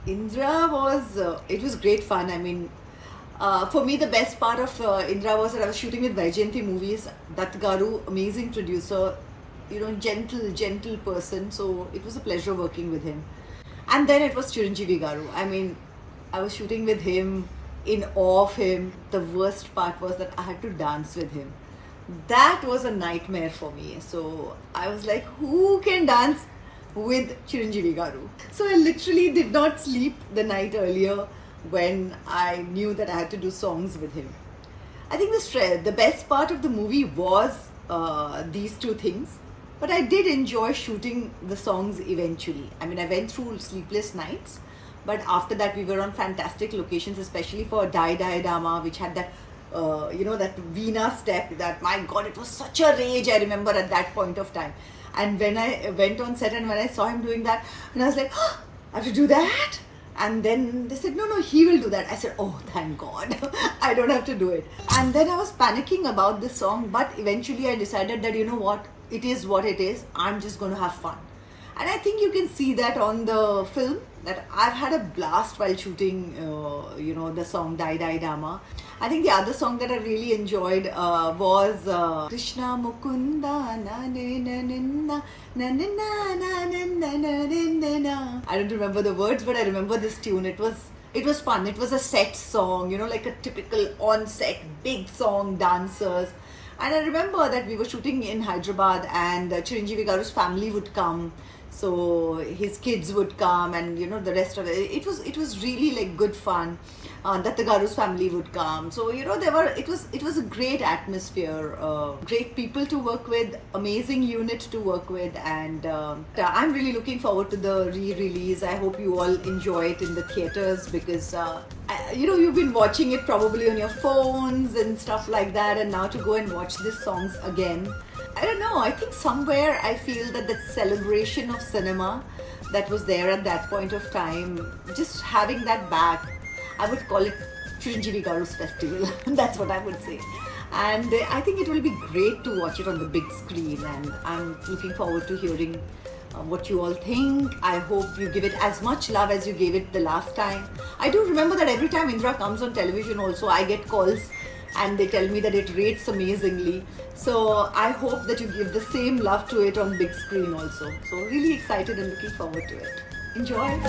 Indra was it was great fun. I mean, for me the best part of Indra was that I was shooting with Vaijayanti Movies. Dutt Garu, amazing producer, gentle person. So it was a pleasure working with him. And then it was Chiranjeevi Garu. I mean, I was shooting with him, in awe of him. The worst part was that I had to dance with him. That was a nightmare for me. So I was like, who can dance with Chiranjeevi Garu? So I literally did not sleep the night earlier when I knew that I had to do songs with him. I think the best part of the movie was these two things. But I did enjoy shooting the songs eventually. I mean, I went through sleepless nights, but after that, we were on fantastic locations, especially for Dai Dai Dama, which had that, that Veena step. That, my God, it was such a rage, I remember at that point of time. And when I went on set and when I saw him doing that, and I was like, oh, I have to do that? And then they said, no, he will do that. I said, oh, thank God, I don't have to do it. And then I was panicking about this song, but eventually I decided that, you know what, it is what it is. I'm just going to have fun. And I think you can see that on the film, that I've had a blast while shooting, the song Dai Dai Dama. I think the other song that I really enjoyed was Krishna Mukunda na na na na na na na na na na na. I don't remember the words, but I remember this tune. It was fun. It was a set song, like a typical on-set big song, dancers. And I remember that we were shooting in Hyderabad and Chiranjeevi Garu's family would come. So his kids would come and the rest of it. It was really like good fun. Dutt Garu's family would come. So it was a great atmosphere, great people to work with, amazing unit to work with, and I'm really looking forward to the re-release. I hope you all enjoy it in the theaters because you've been watching it probably on your phones and stuff like that, and now to go and watch these songs again. I don't know, I think somewhere I feel that the celebration of cinema that was there at that point of time, just having that back, I would call it Chiranjeevi Garu's festival. That's what I would say. And I think it will be great to watch it on the big screen, and I'm looking forward to hearing what you all think. I hope you give it as much love as you gave it the last time. I do remember that every time Indra comes on television also, I get calls and they tell me that it rates amazingly. So I hope that you give the same love to it on big screen also. So really excited and looking forward to it. Enjoy!